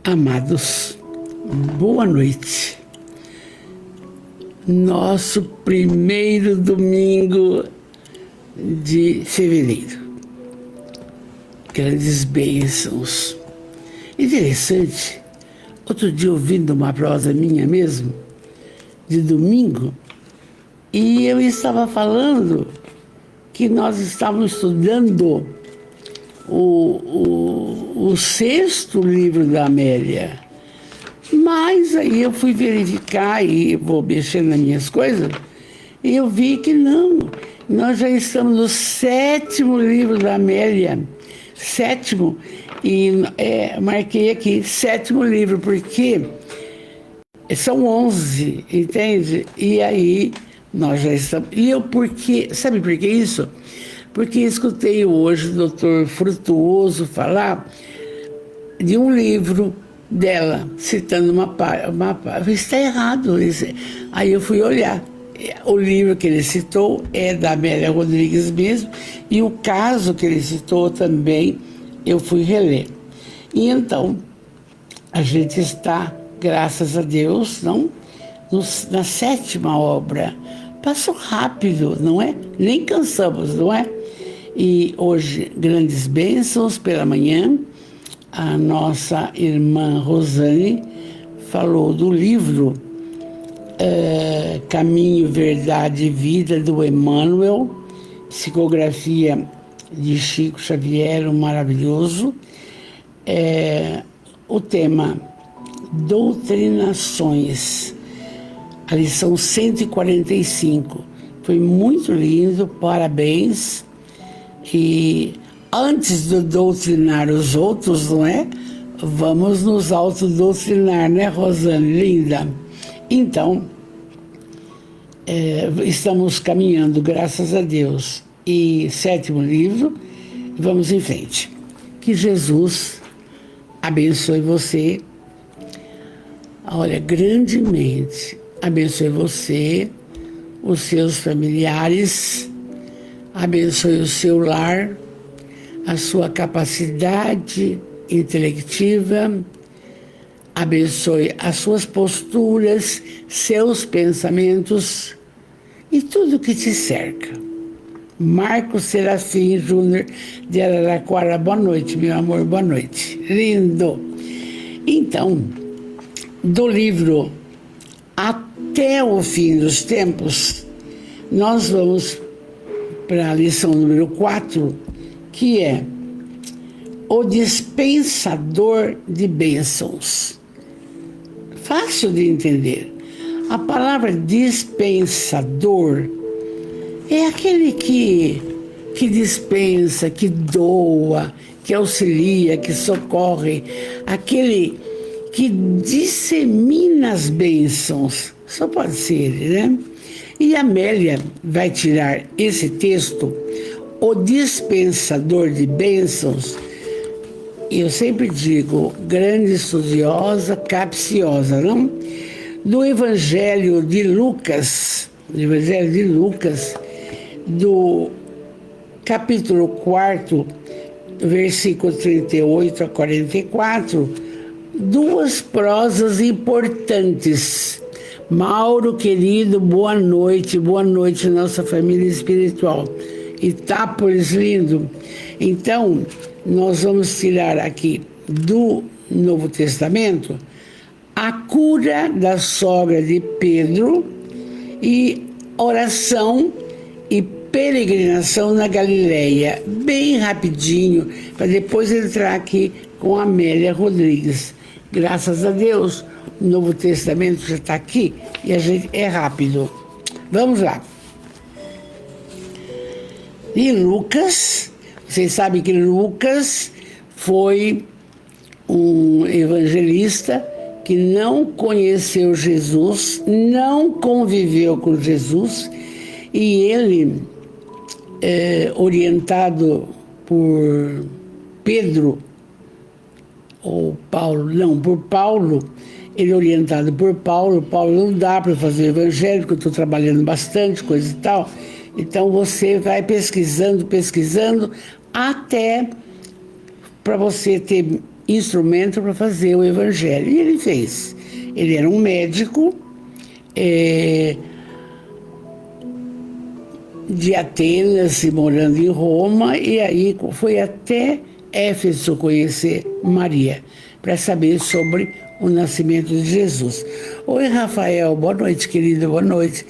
Amados, boa noite. Nosso primeiro domingo de fevereiro. Grandes bênçãos. Interessante, outro dia ouvindo uma prosa minha mesmo, de domingo, e eu estava falando que nós estávamos estudando o sexto livro da Amélia. Mas aí eu fui verificar e vou mexendo nas minhas coisas, e eu vi que não, nós já estamos no sétimo livro da Amélia. Sétimo, e marquei aqui, sétimo livro, porque são 11, entende? E aí nós já estamos. E eu, sabe por que isso? Porque escutei hoje o doutor Frutuoso falar de um livro dela, citando uma página. Está errado. Aí eu fui olhar. O livro que ele citou é da Amélia Rodrigues mesmo, e o caso que ele citou também eu fui reler. E então, a gente está, graças a Deus, na sétima obra. Passou rápido, não é? Nem cansamos, não é? E hoje, grandes bênçãos pela manhã. A nossa irmã Rosane falou do livro Caminho, Verdade e Vida, do Emmanuel, psicografia de Chico Xavier, um maravilhoso. O tema Doutrinações, a lição 145. Foi muito lindo, parabéns. E antes de doutrinar os outros, não é? Vamos nos autodoutrinar, né, Rosane? Linda. Então, estamos caminhando, graças a Deus. E sétimo livro, vamos em frente. Que Jesus abençoe você. Olha, grandemente. Abençoe você, os seus familiares, abençoe o seu lar, a sua capacidade intelectiva, abençoe as suas posturas, seus pensamentos e tudo que te cerca. Marcos Serafim Júnior de Araraquara, boa noite, meu amor, boa noite. Lindo. Então, do livro Até o Fim dos Tempos, nós vamos para a lição número 4, que é o dispensador de bênçãos. Fácil de entender. A palavra dispensador é aquele que dispensa, que doa, que auxilia, que socorre, aquele que dissemina as bênçãos. Só pode ser ele, né? E a Amélia vai tirar esse texto, o dispensador de bênçãos. Eu sempre digo, grande estudiosa, capciosa, não? Do Evangelho de Lucas, do capítulo 4, versículo 38 a 44, duas prosas importantes. Mauro, querido, boa noite, nossa família espiritual. Itápolis, lindo. Então, nós vamos tirar aqui do Novo Testamento a cura da sogra de Pedro e oração e peregrinação na Galileia. Bem rapidinho, para depois entrar aqui com a Amélia Rodrigues. Graças a Deus, o Novo Testamento já está aqui e a gente é rápido. Vamos lá. E Lucas, vocês sabem que Lucas foi um evangelista que não conheceu Jesus, não conviveu com Jesus, e ele orientado por Pedro, ou Paulo, não, por Paulo, ele orientado por Paulo, não dá para fazer o evangelho, porque eu estou trabalhando bastante, coisa e tal. Então você vai pesquisando, até para você ter instrumento para fazer o evangelho. E ele fez. Ele era um médico de Atenas, e morando em Roma, e aí foi até Éfeso conhecer Maria, para saber sobre o nascimento de Jesus. Oi, Rafael, boa noite, querida, boa noite.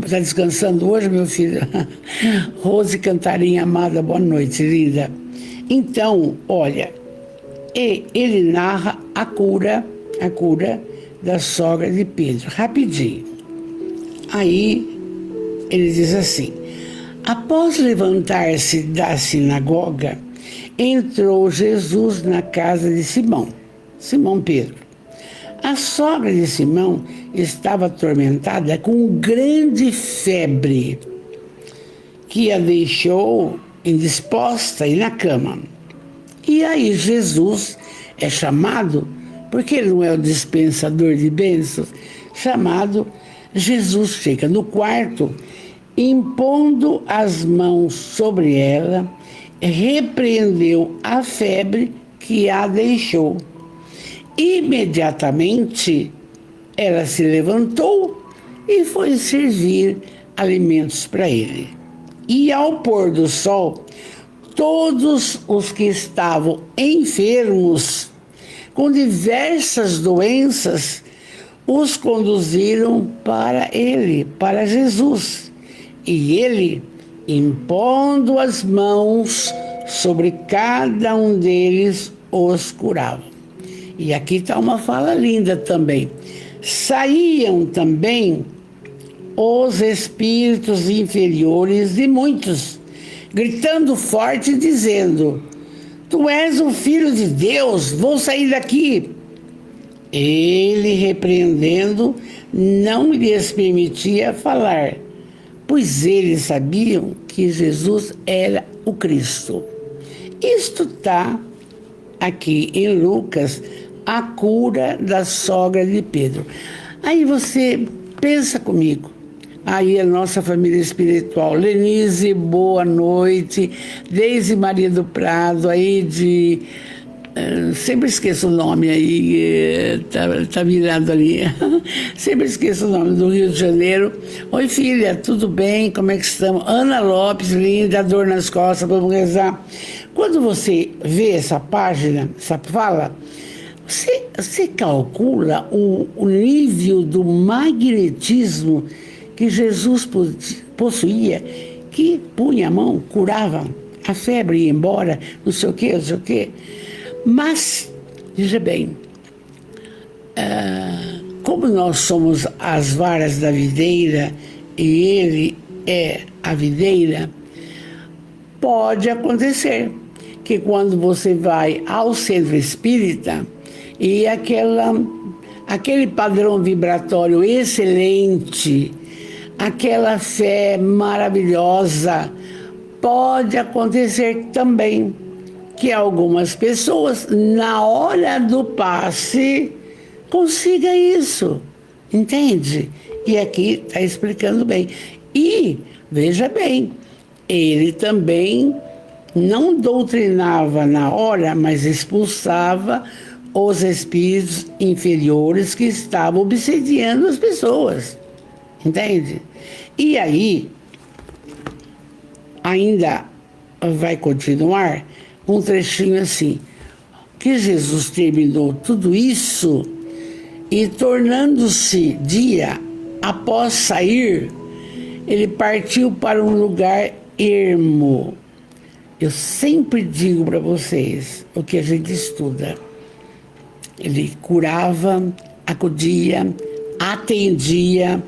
Está descansando hoje, meu filho? Rose Cantarinha amada, boa noite, linda. Então, olha, ele narra a cura da sogra de Pedro, rapidinho. Aí, ele diz assim: após levantar-se da sinagoga, entrou Jesus na casa de Simão Pedro. A sogra de Simão estava atormentada com grande febre, que a deixou indisposta e na cama. E aí Jesus é chamado, porque ele não é o dispensador de bênçãos, Jesus chega no quarto, impondo as mãos sobre ela, repreendeu a febre que a deixou. Imediatamente ela se levantou e foi servir alimentos para ele. E ao pôr do sol, todos os que estavam enfermos com diversas doenças os conduziram para ele, para Jesus. E ele, impondo as mãos sobre cada um deles, os curava. E aqui está uma fala linda também. Saíam também os espíritos inferiores de muitos, gritando forte, dizendo: tu és o Filho de Deus, vou sair daqui. Ele, repreendendo, não lhes permitia falar, pois eles sabiam que Jesus era o Cristo. Isto está aqui em Lucas, a cura da sogra de Pedro. Aí você pensa comigo, aí a nossa família espiritual, Lenise, boa noite, Deise Maria do Prado, aí de... sempre esqueço o nome aí, tá virado ali. Sempre esqueço o nome, do Rio de Janeiro. Oi, filha, tudo bem? Como é que estamos? Ana Lopes, linda, dor nas costas, vamos rezar. Quando você vê essa página, essa fala, você calcula o nível do magnetismo que Jesus possuía, que punha a mão, curava a febre, ia embora, não sei o quê. Mas, veja bem, como nós somos as varas da videira e ele é a videira, pode acontecer que quando você vai ao centro espírita e aquele padrão vibratório excelente, aquela fé maravilhosa, pode acontecer também que algumas pessoas, na hora do passe, consigam isso, entende? E aqui está explicando bem. E, veja bem, ele também não doutrinava na hora, mas expulsava os espíritos inferiores que estavam obsediando as pessoas, entende? E aí, ainda vai continuar um trechinho assim, que Jesus terminou tudo isso e, tornando-se dia, após sair, ele partiu para um lugar ermo. Eu sempre digo para vocês o que a gente estuda. Ele curava, acudia, atendia,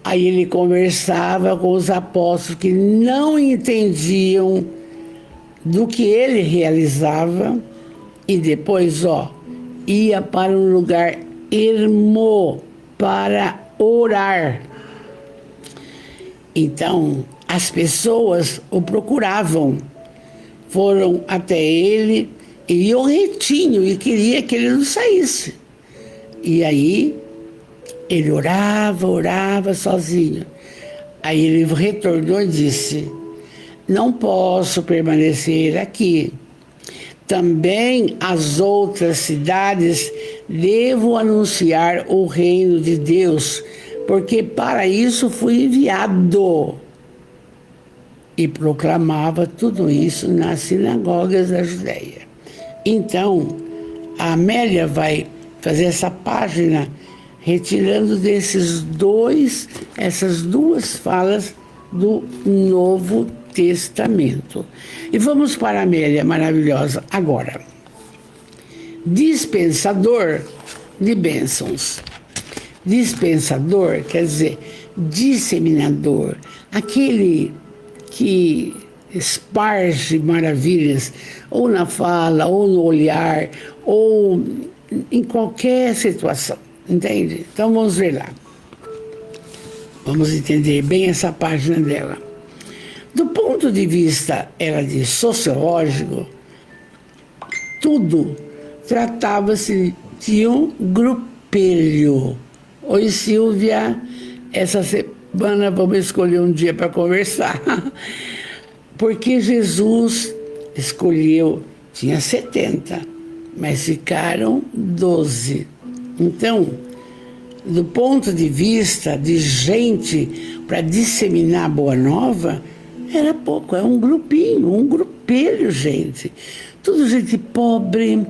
aí ele conversava com os apóstolos que não entendiam do que ele realizava, e depois, ia para um lugar ermo para orar. Então, as pessoas o procuravam, foram até ele e o retinho e queria que ele não saísse. E aí, ele orava sozinho. Aí ele retornou e disse: não posso permanecer aqui. Também as outras cidades devo anunciar o reino de Deus, porque para isso fui enviado. E proclamava tudo isso nas sinagogas da Judéia. Então, a Amélia vai fazer essa página retirando essas duas falas do Novo Testamento. E vamos para a Amélia maravilhosa agora. Dispensador de bênçãos. Dispensador quer dizer disseminador, aquele que esparge maravilhas, ou na fala, ou no olhar, ou em qualquer situação, entende? Então vamos ver lá. Vamos entender bem essa página dela. Do ponto de vista, ela diz, sociológico, tudo tratava-se de um grupelho. Oi, Silvia, essa semana vamos escolher um dia para conversar. Porque Jesus escolheu, tinha 70, mas ficaram 12. Então, do ponto de vista de gente para disseminar a Boa Nova, era pouco, é um grupinho, um grupelho, gente. Tudo gente pobre,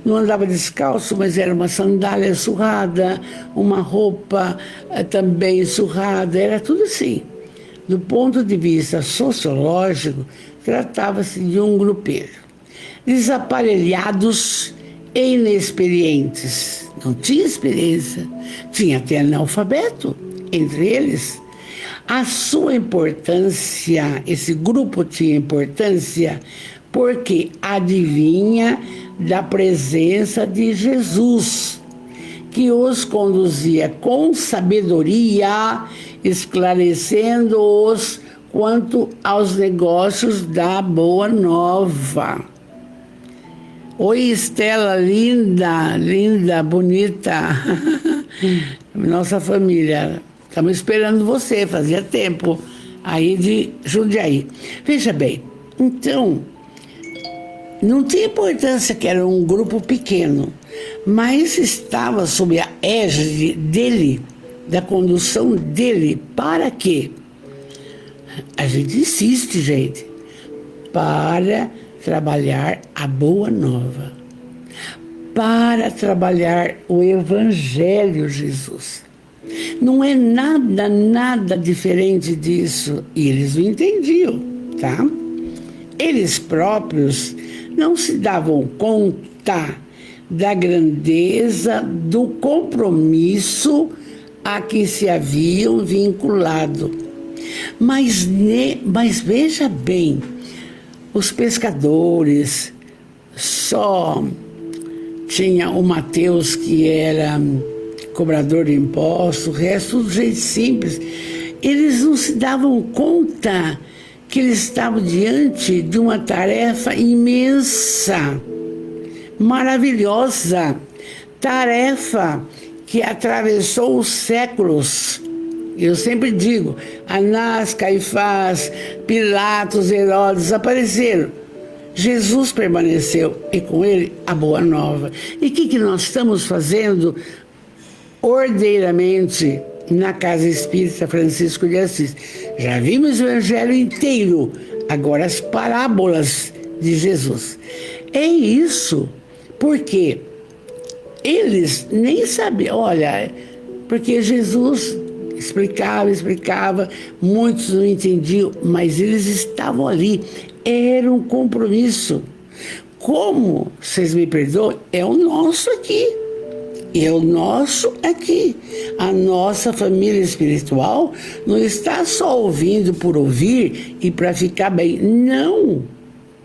não andava descalço, mas era uma sandália surrada, uma roupa também surrada, era tudo assim. Do ponto de vista sociológico, tratava-se de um grupelho. Desaparelhados e inexperientes. Não tinha experiência, tinha até analfabeto entre eles. A sua importância, esse grupo tinha importância porque adivinha da presença de Jesus, que os conduzia com sabedoria, esclarecendo-os quanto aos negócios da Boa Nova. Oi, Estela, linda, bonita. Nossa família, estamos esperando você, fazia tempo, aí de Jundiaí. Veja bem, então, não tinha importância que era um grupo pequeno, mas estava sob a égide dele, da condução dele, para quê? A gente insiste, gente, para trabalhar a Boa Nova, para trabalhar o Evangelho Jesus. Não é nada diferente disso. E eles o entendiam, tá? Eles próprios não se davam conta da grandeza do compromisso a que se haviam vinculado. Mas veja bem, os pescadores, só tinha o Mateus que era cobrador de impostos, o resto tudo gente simples. Eles não se davam conta que eles estavam diante de uma tarefa imensa, maravilhosa, tarefa que atravessou os séculos. Eu sempre digo, Anás, Caifás, Pilatos, Herodes apareceram. Jesus permaneceu e com ele a Boa Nova. E o que nós estamos fazendo ordeiramente na Casa Espírita Francisco de Assis? Já vimos o Evangelho inteiro, agora as parábolas de Jesus. É isso, porque eles nem sabiam, olha, porque Jesus explicava, muitos não entendiam, mas eles estavam ali, era um compromisso. Como, vocês me perdoam, é o nosso aqui. É o nosso aqui. A nossa família espiritual não está só ouvindo por ouvir e para ficar bem. Não.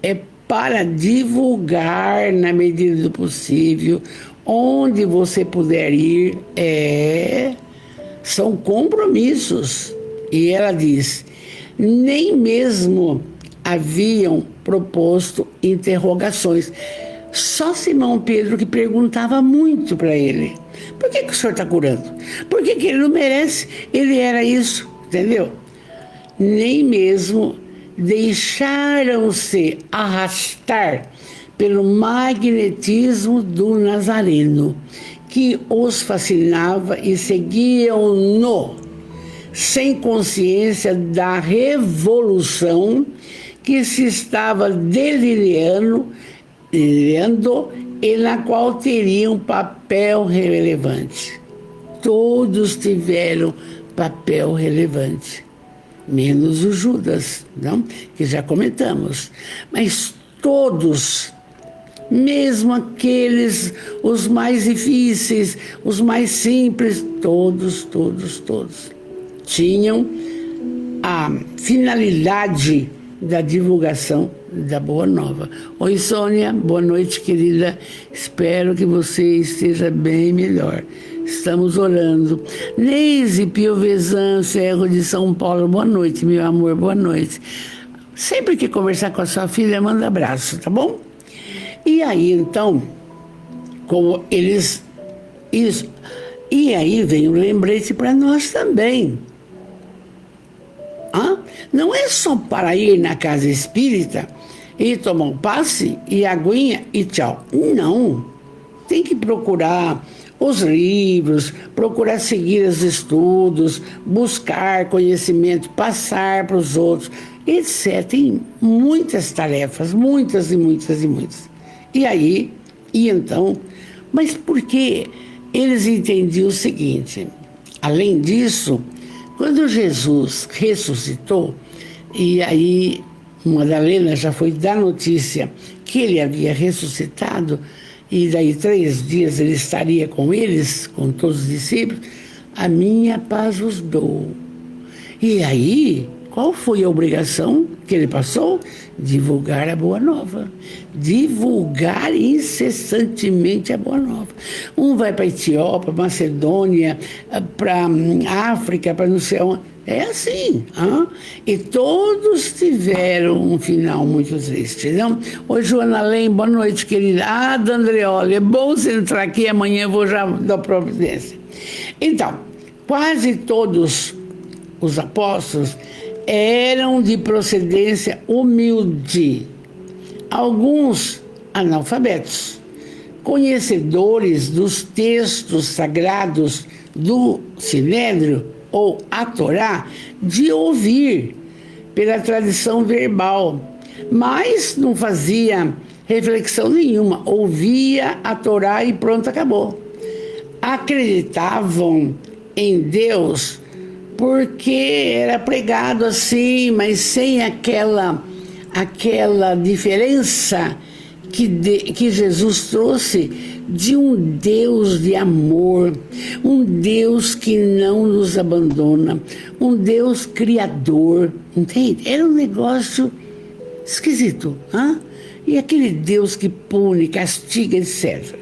É para divulgar na medida do possível, onde você puder ir. São compromissos. E ela diz: nem mesmo haviam proposto interrogações. Só Simão Pedro que perguntava muito para ele: por que o senhor está curando? Por que ele não merece? Ele era isso, entendeu? Nem mesmo deixaram-se arrastar pelo magnetismo do Nazareno, que os fascinava e seguiam-no, sem consciência da revolução que se estava delirando e na qual teriam papel relevante. Todos tiveram papel relevante, menos o Judas, não? Que já comentamos. Mas todos, mesmo aqueles, os mais difíceis, os mais simples, todos, tinham a finalidade da divulgação da Boa Nova. Oi, Sônia, boa noite, querida. Espero que você esteja bem melhor. Estamos orando. Neise Piovesan, Ferro de São Paulo, boa noite, meu amor, boa noite. Sempre que conversar com a sua filha, manda abraço, tá bom? E aí, então, como eles... Isso, e aí vem um lembrete para nós também. Não é só para ir na casa espírita e tomar um passe e aguinha e tchau. Não. Tem que procurar os livros, procurar seguir os estudos, buscar conhecimento, passar para os outros, etc. Tem muitas tarefas, muitas. E aí, então, mas por que eles entendiam o seguinte? Além disso, quando Jesus ressuscitou, e aí Madalena já foi dar notícia que ele havia ressuscitado, e daí 3 dias ele estaria com eles, com todos os discípulos, a minha paz os dou. E aí, qual foi a obrigação que ele passou? Divulgar a Boa Nova. Divulgar incessantemente a Boa Nova. Um vai para a Etiópia, Macedônia, para África, para não sei onde. É assim. E todos tiveram um final muito triste, não? Oi, Joana Lem, boa noite, querida. D'Andreoli, é bom você entrar aqui, amanhã eu vou já dar providência. Então, quase todos os apóstolos eram de procedência humilde, alguns analfabetos, conhecedores dos textos sagrados do Sinédrio ou a Torá, de ouvir pela tradição verbal, mas não fazia reflexão nenhuma, ouvia a Torá e pronto, acabou. Acreditavam em Deus porque era pregado assim, mas sem aquela diferença que Jesus trouxe de um Deus de amor, um Deus que não nos abandona, um Deus criador, entende? Era um negócio esquisito, E aquele Deus que pune, castiga, etc.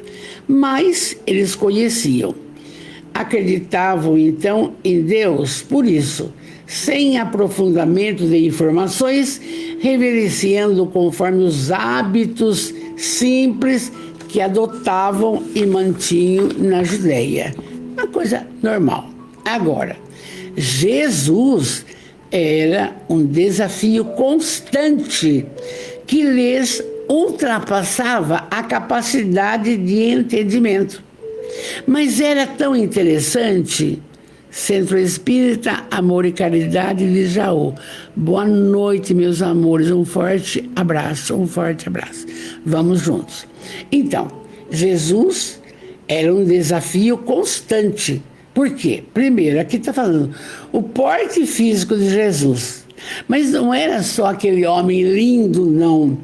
Mas eles conheciam. Acreditavam, então, em Deus, por isso, sem aprofundamento de informações, reverenciando conforme os hábitos simples que adotavam e mantinham na Judéia. Uma coisa normal. Agora, Jesus era um desafio constante que lhes ultrapassava a capacidade de entendimento. Mas era tão interessante. Centro Espírita, Amor e Caridade de Jaú. Boa noite, meus amores. Um forte abraço. Vamos juntos. Então, Jesus era um desafio constante. Por quê? Primeiro, aqui está falando o porte físico de Jesus. Mas não era só aquele homem lindo, não.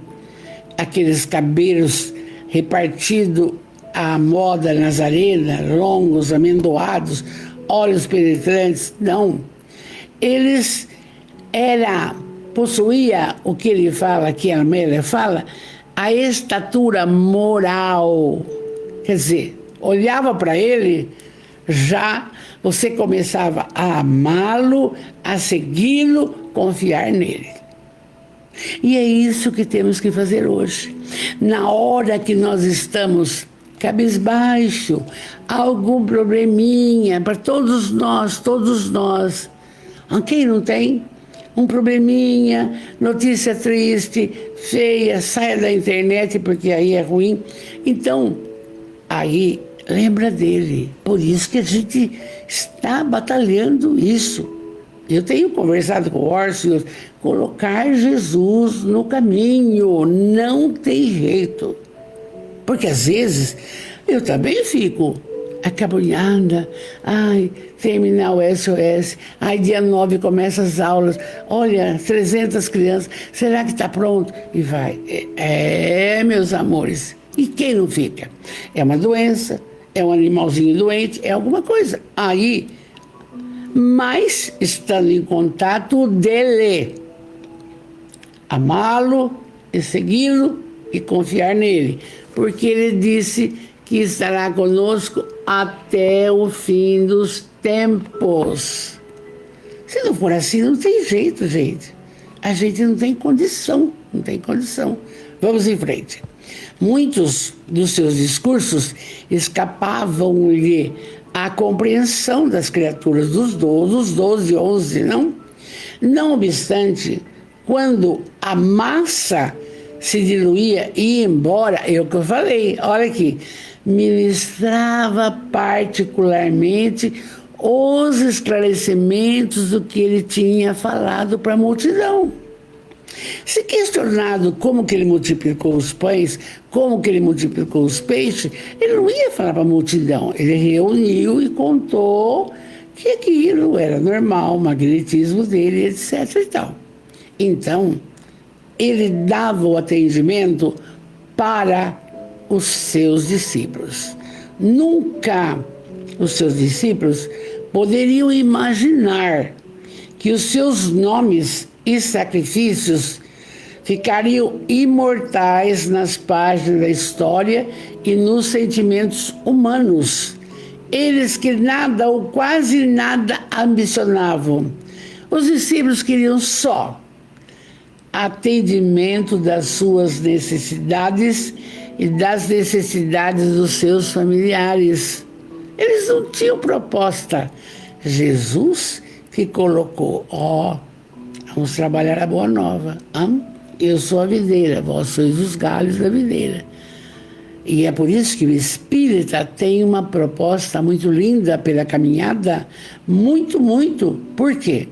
Aqueles cabelos repartidos à moda nazarena, longos, amendoados, olhos penetrantes, não. Eles possuía o que ele fala, que a Amélia fala, a estatura moral. Quer dizer, olhava para ele já Você começava a amá-lo, a segui-lo, confiar nele. E é isso que temos que fazer hoje. Na hora que nós estamos cabisbaixo, algum probleminha, para todos nós. Quem não tem? Um probleminha, notícia triste, feia, saia da internet porque aí é ruim. Então, aí lembra dele. Por isso que a gente está batalhando isso. Eu tenho conversado com o Orson, colocar Jesus no caminho, não tem jeito. Porque às vezes eu também fico acabrunhada, terminar o SOS, dia 9 começa as aulas, olha, 300 crianças, será que está pronto? E vai. Meus amores, e quem não fica? É uma doença, é um animalzinho doente, é alguma coisa. Mas estando em contato dele, amá-lo e segui-lo e confiar nele, porque ele disse que estará conosco até o fim dos tempos. Se não for assim, não tem jeito, gente. A gente não tem condição. Vamos em frente. Muitos dos seus discursos escapavam-lhe à compreensão das criaturas dos 12, 11, não? Não obstante, quando a massa se diluía e ia embora, é o que eu falei, olha aqui, ministrava particularmente os esclarecimentos do que ele tinha falado para a multidão. Se questionado como que ele multiplicou os pães, como que ele multiplicou os peixes, ele não ia falar para a multidão, ele reuniu e contou que aquilo era normal, o magnetismo dele, etc. e tal. Então, ele dava o atendimento para os seus discípulos. Nunca os seus discípulos poderiam imaginar que os seus nomes e sacrifícios ficariam imortais nas páginas da história e nos sentimentos humanos. Eles que nada ou quase nada ambicionavam. Os discípulos queriam só atendimento das suas necessidades e das necessidades dos seus familiares. Eles não tinham proposta. Jesus que colocou, vamos trabalhar a boa nova. Eu sou a videira, vós sois os galhos da videira. E é por isso que o espírita tem uma proposta muito linda pela caminhada, muito. Por quê?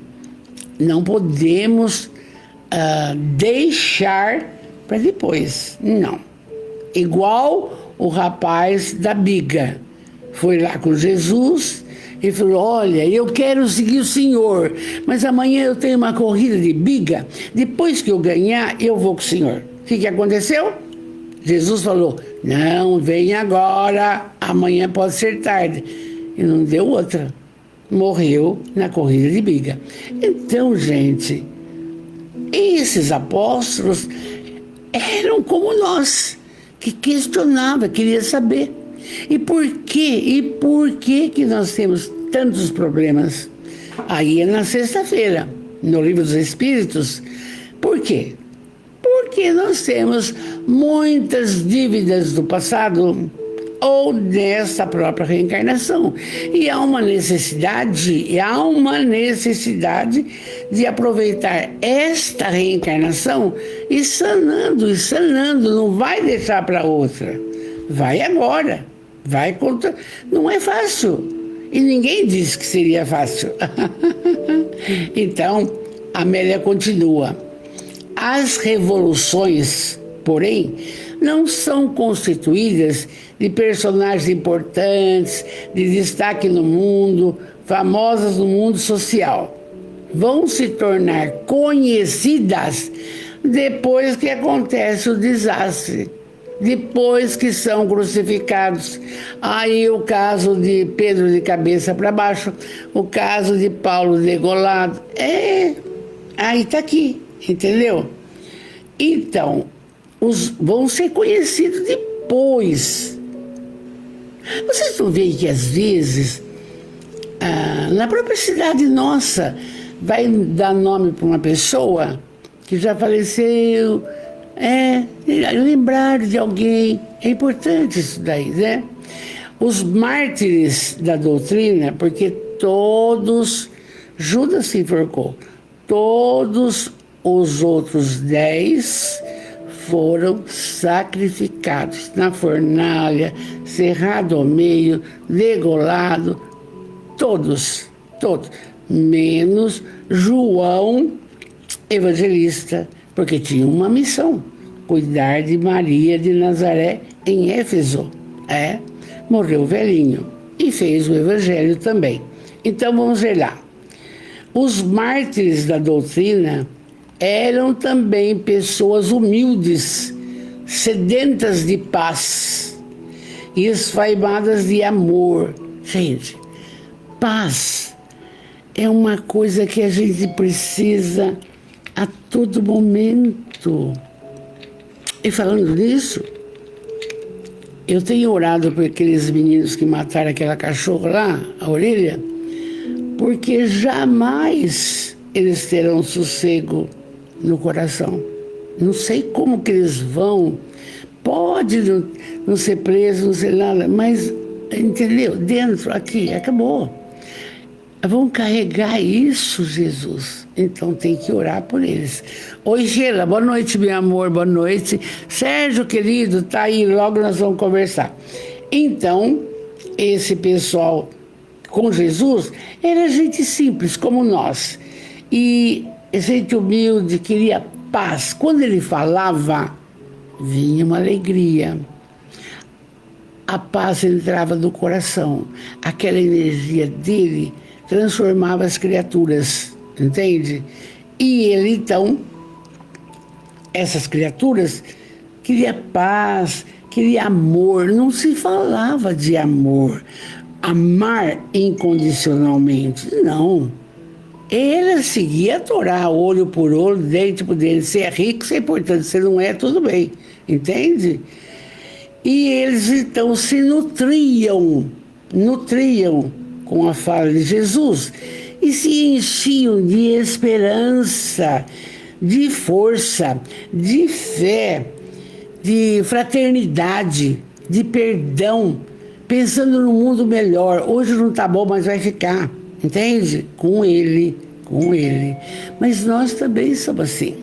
Não podemos deixar para depois, não. Igual o rapaz da biga, foi lá com Jesus e falou, olha, eu quero seguir o Senhor, mas amanhã eu tenho uma corrida de biga, depois que eu ganhar, eu vou com o Senhor. O que aconteceu? Jesus falou, não, vem agora, amanhã pode ser tarde. E não deu outra. Morreu na corrida de biga. Então, gente, esses apóstolos eram como nós, que questionava, queria saber. E por quê que nós temos tantos problemas? Aí é na sexta-feira, no Livro dos Espíritos. Por quê? Porque nós temos muitas dívidas do passado ou dessa própria reencarnação. E há uma necessidade de aproveitar esta reencarnação e sanando, não vai deixar para outra. Vai agora, vai contra. Não é fácil. E ninguém disse que seria fácil. Então, a Amélia continua. As revoluções, porém, não são constituídas de personagens importantes, de destaque no mundo, famosas no mundo social. Vão se tornar conhecidas depois que acontece o desastre, depois que são crucificados. Aí o caso de Pedro de cabeça para baixo, o caso de Paulo degolado. Aí está aqui, entendeu? Então, vão ser conhecidos depois. Vocês não veem que às vezes na própria cidade nossa, vai dar nome para uma pessoa que já faleceu, lembrar de alguém, é importante isso daí, né? Os mártires da doutrina, porque todos, Judas se enforcou, todos os outros 10 foram sacrificados na fornalha, cerrado ao meio, degolado, todos, menos João Evangelista, porque tinha uma missão, cuidar de Maria de Nazaré em Éfeso. Morreu velhinho e fez o evangelho também. Então vamos ver lá. Os mártires da doutrina eram também pessoas humildes, sedentas de paz e esfaimadas de amor. Gente, paz é uma coisa que a gente precisa a todo momento. E falando nisso, eu tenho orado por aqueles meninos que mataram aquela cachorra lá, a orelha, porque jamais eles terão sossego no coração. Não sei como que eles vão, pode não ser preso, não ser nada, mas, entendeu? Dentro, aqui, acabou. Vão carregar isso, Jesus. Então tem que orar por eles. Oi, Sheila, boa noite, meu amor, boa noite. Sérgio, querido, tá aí, logo nós vamos conversar. Então, esse pessoal com Jesus era gente simples, como nós. E gente humilde, queria paz. Quando ele falava, vinha uma alegria. A paz entrava no coração. Aquela energia dele transformava as criaturas, entende? E ele, então, essas criaturas, queria paz, queria amor. Não se falava de amor, amar incondicionalmente, não. Ele seguia a Torá, olho por olho, dente por dente. Você é rico, você é importante, você não é, tudo bem, entende? E eles, então, se nutriam com a fala de Jesus e se enchiam de esperança, de força, de fé, de fraternidade, de perdão, pensando no mundo melhor. Hoje não está bom, mas vai ficar, entende? Com ele. Mas nós também somos assim.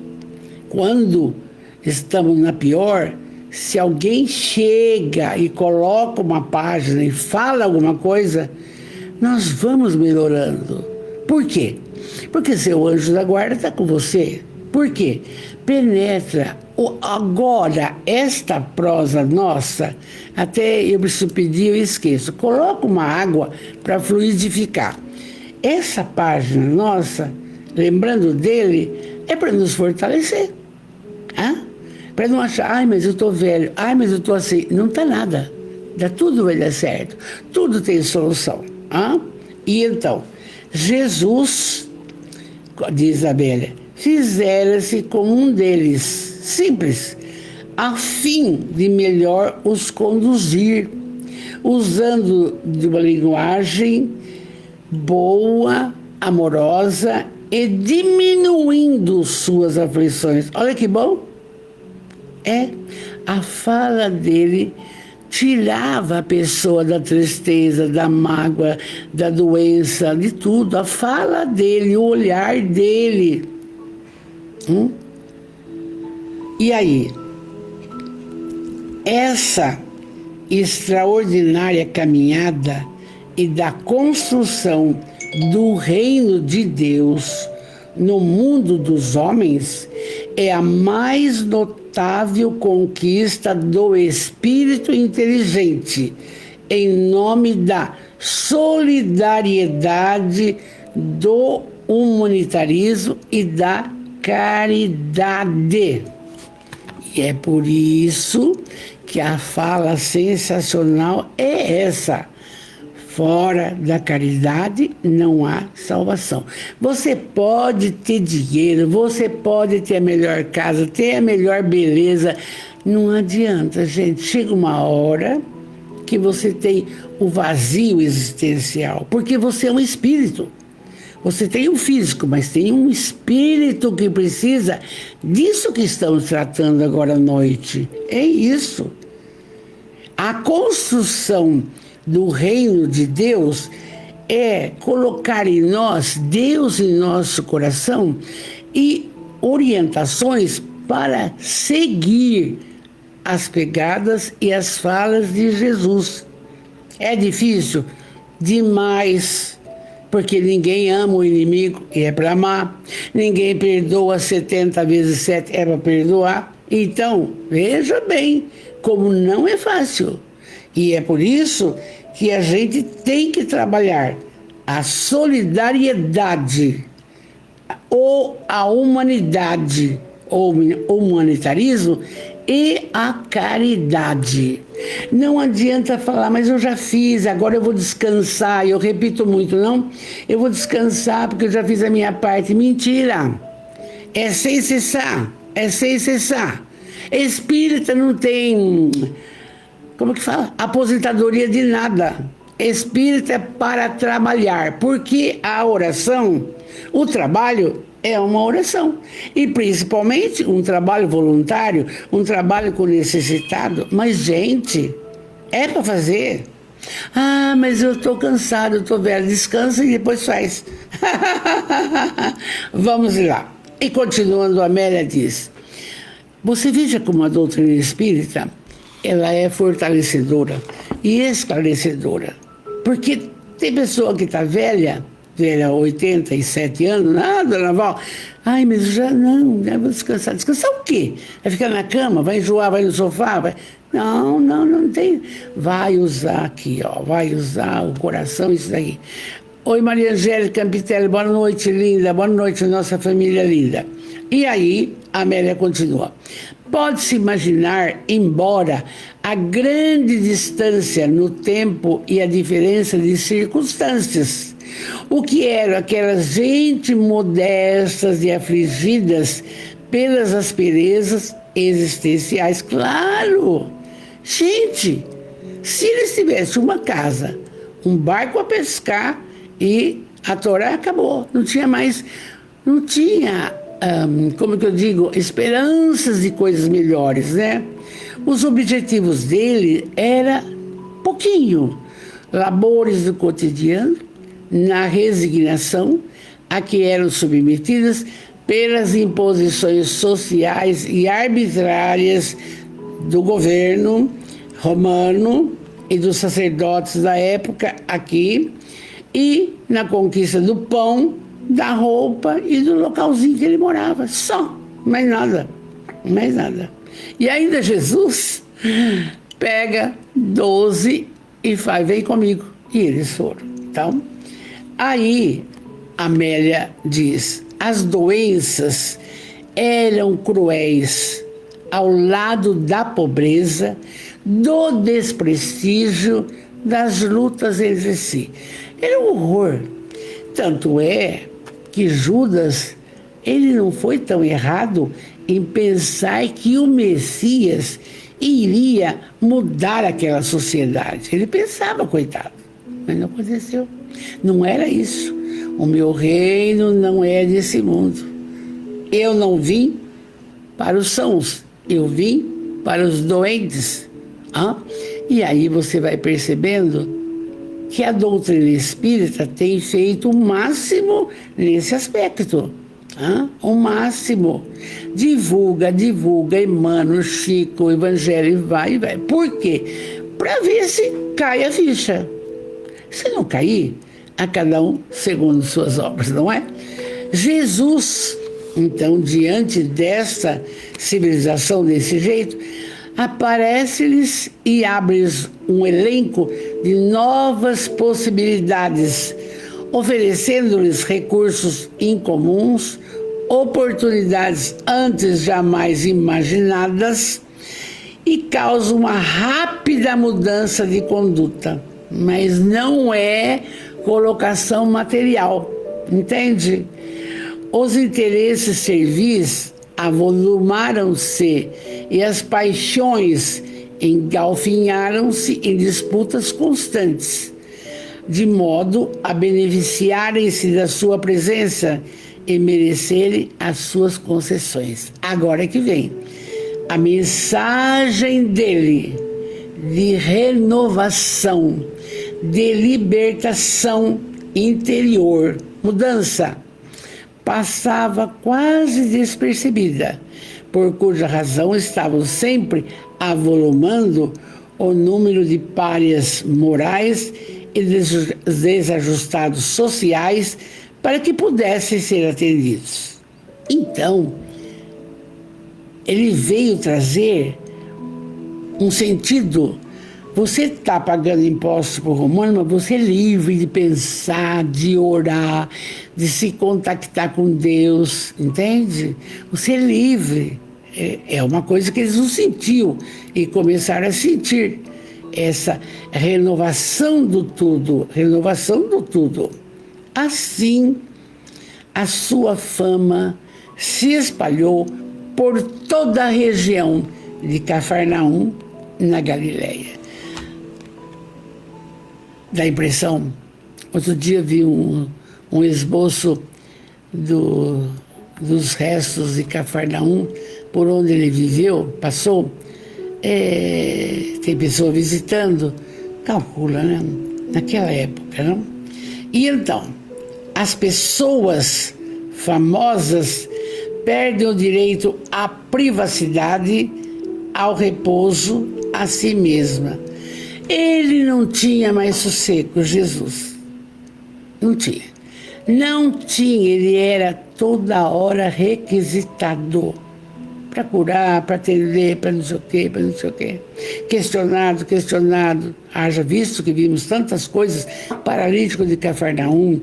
Quando estamos na pior, se alguém chega e coloca uma página e fala alguma coisa, nós vamos melhorando. Por quê? Porque seu anjo da guarda está com você. Por quê? Penetra. Agora, esta prosa nossa, até eu preciso pedir, eu esqueço. Coloca uma água para fluidificar. Essa página nossa, lembrando dele, é para nos fortalecer. Para não achar, ai, mas eu estou velho, ai, mas eu estou assim. Não está nada. Tudo vai dar certo. Tudo tem solução. E então, Jesus, diz a Bélia, fizera-se como um deles, simples, a fim de melhor os conduzir, usando de uma linguagem boa, amorosa e diminuindo suas aflições. Olha que bom! A fala dele tirava a pessoa da tristeza, da mágoa, da doença, de tudo. A fala dele, o olhar dele. E aí, essa extraordinária caminhada e da construção do reino de Deus no mundo dos homens é a mais notável conquista do espírito inteligente, em nome da solidariedade, do humanitarismo e da caridade. E é por isso que a fala sensacional é essa: fora da caridade não há salvação. Você pode ter dinheiro, você pode ter a melhor casa, ter a melhor beleza. Não adianta, gente. Chega uma hora que você tem o vazio existencial, porque você é um espírito. Você tem um físico, mas tem um espírito que precisa disso que estamos tratando agora à noite. É isso. A construção do reino de Deus é colocar em nós, Deus em nosso coração, e orientações para seguir as pegadas e as falas de Jesus. É difícil? Demais. Porque ninguém ama o inimigo e é para amar. Ninguém perdoa 70 vezes 7, é para perdoar. Então, veja bem como não é fácil. E é por isso que a gente tem que trabalhar a solidariedade ou a humanidade, ou humanitarismo, e a caridade. Não adianta falar, mas eu já fiz, agora eu vou descansar. Eu repito muito, não? Eu vou descansar porque eu já fiz a minha parte. Mentira! É sem cessar, é sem cessar. Espírita não tem, como que fala? Aposentadoria de nada. Espírita é para trabalhar, porque a oração, o trabalho é uma oração. E principalmente um trabalho voluntário, um trabalho com necessitado. Mas, gente, é para fazer. Ah, mas eu estou cansado, eu estou velho. Descansa e depois faz. Vamos lá. E continuando, a Amélia diz: você veja como a doutrina espírita, ela é fortalecedora e esclarecedora. Porque tem pessoa que está velha, 87 anos, dona Val, ai, mas já não vou descansar. Descansar o quê? Vai ficar na cama, vai enjoar, vai no sofá? Vai... Não tem. Vai usar aqui, ó, vai usar o coração, isso daí. Oi, Maria Angélica Campitelli, boa noite, linda, boa noite, nossa família linda. E aí, a Amélia continua. Pode-se imaginar, embora a grande distância no tempo e a diferença de circunstâncias, o que eram aquelas gente modestas e afligidas pelas asperezas existenciais. Claro! Gente, se eles tivessem uma casa, um barco a pescar e a Torá acabou, não tinha mais, não tinha, como que eu digo, esperanças de coisas melhores, né? Os objetivos dele era pouquinho, labores do cotidiano, na resignação a que eram submetidas pelas imposições sociais e arbitrárias do governo romano e dos sacerdotes da época aqui, e na conquista do pão, da roupa e do localzinho que ele morava. Só, mais nada, mais nada. E ainda Jesus pega 12 e faz, vem comigo. E eles foram. Então, aí Amélia diz, as doenças eram cruéis ao lado da pobreza, do desprestígio, das lutas entre si. Era um horror. Tanto é que Judas, ele não foi tão errado em pensar que o Messias iria mudar aquela sociedade. Ele pensava, coitado, mas não aconteceu. Não era isso. O meu reino não é desse mundo. Eu não vim para os sãos, eu vim para os doentes. E aí você vai percebendo que a doutrina espírita tem feito o máximo nesse aspecto. O máximo. Divulga, Emmanuel, Chico, o Evangelho, vai. Por quê? Para ver se cai a ficha. Se não cair, a cada um segundo suas obras, não é? Jesus, então, diante dessa civilização desse jeito, aparece-lhes e abre-lhes um elenco de novas possibilidades, oferecendo-lhes recursos incomuns, oportunidades antes jamais imaginadas, e causa uma rápida mudança de conduta. Mas não é colocação material, entende? Os interesses servis avolumaram-se e as paixões engalfinharam-se em disputas constantes, de modo a beneficiarem-se da sua presença e merecerem as suas concessões. Agora é que vem a mensagem dele de renovação, de libertação interior, mudança, passava quase despercebida, por cuja razão estavam sempre avolumando o número de párias morais e desajustados sociais para que pudessem ser atendidos. Então, ele veio trazer um sentido. Você está pagando impostos para o romano, mas você é livre de pensar, de orar, de se contactar com Deus, entende? Você é livre. É uma coisa que eles não sentiam e começaram a sentir. Essa renovação do tudo, renovação do tudo. Assim, a sua fama se espalhou por toda a região de Cafarnaum, na Galileia. Dá impressão. Outro dia vi um esboço dos restos de Cafarnaum, por onde ele viveu, passou. Tem pessoa visitando, calcula, né? Naquela época, não? E então, as pessoas famosas perdem o direito à privacidade, ao repouso, a si mesma. Ele não tinha mais sossego, Jesus. Não tinha. Não tinha, ele era toda hora requisitado para curar, para atender, para não sei o quê, para não sei o quê. Questionado. Haja visto que vimos tantas coisas, paralítico de Cafarnaum,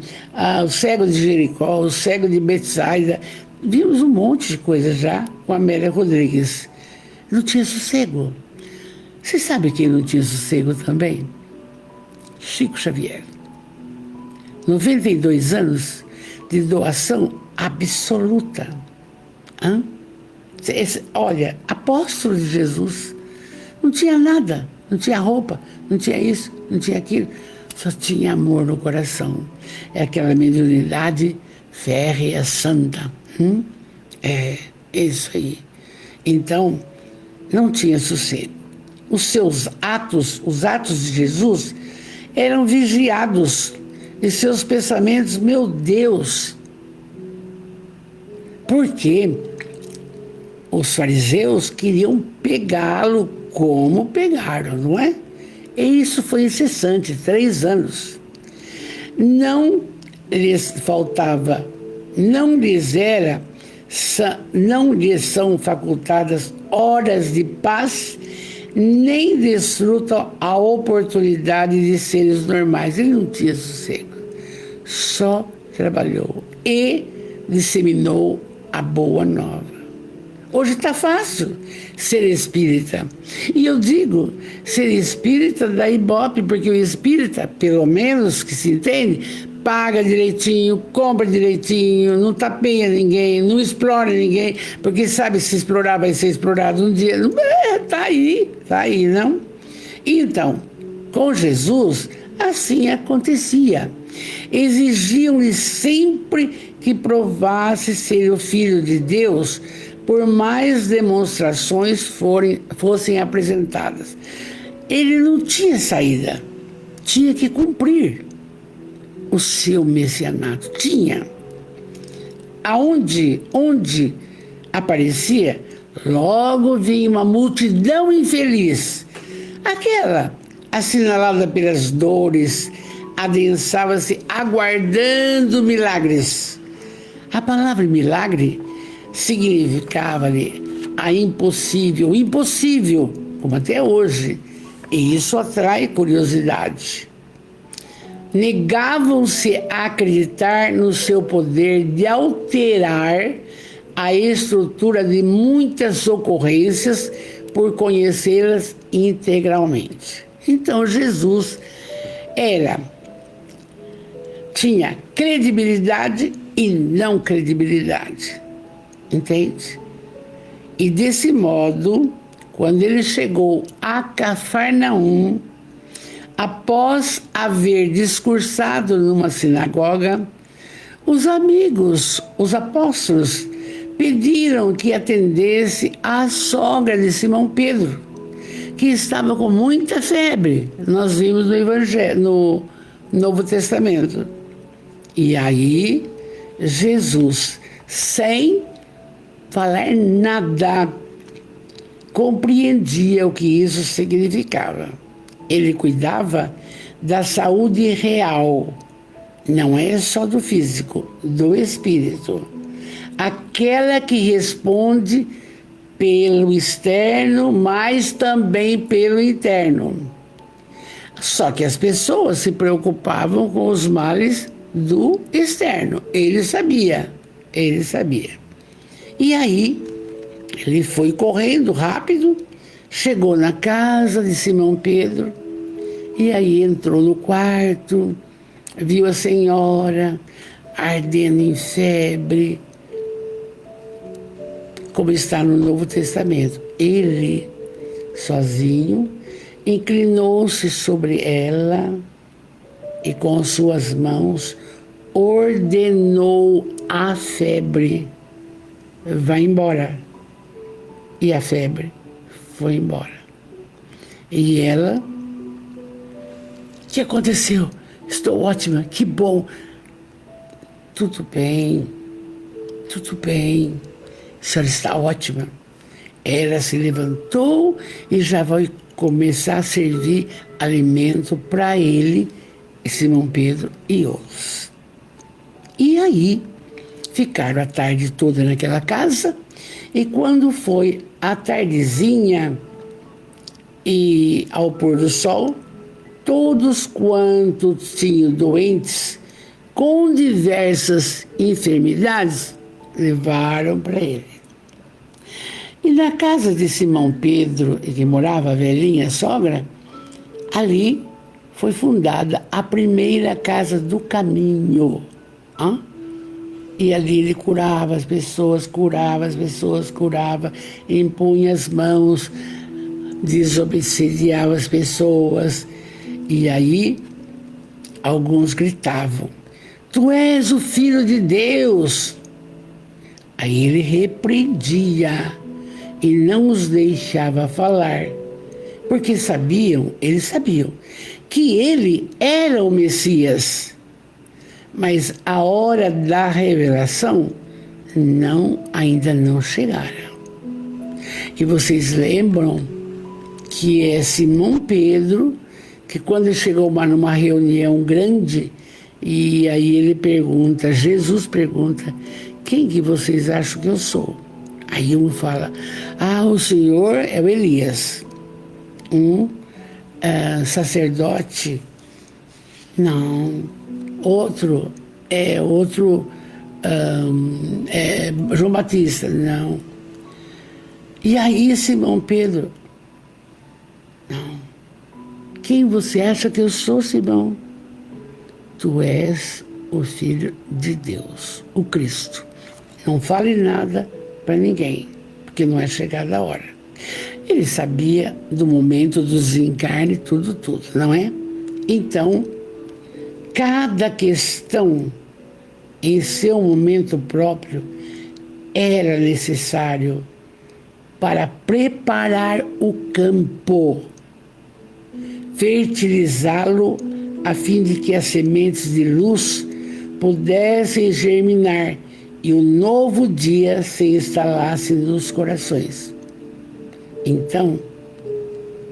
o cego de Jericó, o cego de Betsaida. Vimos um monte de coisas já com Amélia Rodrigues. Não tinha sossego. Você sabe quem não tinha sossego também? Chico Xavier. 92 anos de doação absoluta. Olha, apóstolo de Jesus, não tinha nada, não tinha roupa, não tinha isso, não tinha aquilo, só tinha amor no coração. É aquela mediunidade férrea, santa. É isso aí. Então, não tinha sossego. Os seus atos, os atos de Jesus, eram vigiados. E seus pensamentos, meu Deus. Porque os fariseus queriam pegá-lo como pegaram, não é? E isso foi incessante, 3 anos. Não lhes faltava, não lhes são facultadas horas de paz, nem desfrutam a oportunidade de seres normais. Ele não tinha sossego, só trabalhou e disseminou a boa nova. Hoje está fácil ser espírita. E eu digo, ser espírita dá ibope, porque o espírita, pelo menos que se entende, paga direitinho, compra direitinho, não tapeia ninguém, não explora ninguém, porque sabe, se explorar vai ser explorado um dia. Tá aí, não? Então, com Jesus, assim acontecia. Exigiam-lhe sempre que provasse ser o Filho de Deus, por mais demonstrações fossem apresentadas. Ele não tinha saída, tinha que cumprir o seu messianato. Tinha. Onde aparecia, logo vinha uma multidão infeliz. Aquela assinalada pelas dores, adensava-se aguardando milagres. A palavra milagre significava-lhe a impossível, como até hoje, e isso atrai curiosidade. Negavam-se a acreditar no seu poder de alterar a estrutura de muitas ocorrências por conhecê-las integralmente. Então Jesus tinha credibilidade e não credibilidade, entende? E desse modo quando ele chegou a Cafarnaum, após haver discursado numa sinagoga, os amigos, os apóstolos, pediram que atendesse a sogra de Simão Pedro, que estava com muita febre. Nós vimos no Evangelho, no Novo Testamento. E aí, Jesus, sem falar nada, compreendia o que isso significava. Ele cuidava da saúde real, não é só do físico, do espírito. Aquela que responde pelo externo, mas também pelo interno. Só que as pessoas se preocupavam com os males do externo. Ele sabia. E aí, ele foi correndo rápido, chegou na casa de Simão Pedro, e aí entrou no quarto, viu a senhora ardendo em febre, como está no Novo Testamento. Ele, sozinho, inclinou-se sobre ela e com suas mãos ordenou à febre: vai embora. E a febre foi embora. E ela: o que aconteceu? Estou ótima, que bom. Tudo bem. A senhora está ótima. Ela se levantou e já vai começar a servir alimento para ele, Simão Pedro e outros. E aí, ficaram a tarde toda naquela casa, e quando foi à tardezinha e ao pôr do sol, todos quantos tinham doentes com diversas enfermidades levaram para ele. E na casa de Simão Pedro, em que morava a velhinha sogra, ali foi fundada a primeira casa do caminho. E ali ele curava as pessoas, impunha as mãos, desobsediava as pessoas. E aí alguns gritavam: tu és o Filho de Deus. Aí ele repreendia e não os deixava falar, porque eles sabiam que ele era o Messias. Mas a hora da revelação ainda não chegara. E vocês lembram que é Simão Pedro, que quando chegou numa reunião grande, e aí Jesus pergunta: quem que vocês acham que eu sou? Aí um fala: o senhor é o Elias. Sacerdote? Não. Outro é João Batista? Não. E aí Simão Pedro: não. Quem você acha que eu sou, Simão? Tu és o Filho de Deus, o Cristo. Não fale nada para ninguém, porque não é chegada a hora. Ele sabia do momento do desencarne, tudo, não é? Então, cada questão em seu momento próprio era necessário para preparar o campo, fertilizá-lo a fim de que as sementes de luz pudessem germinar e o novo dia se instalasse nos corações. Então,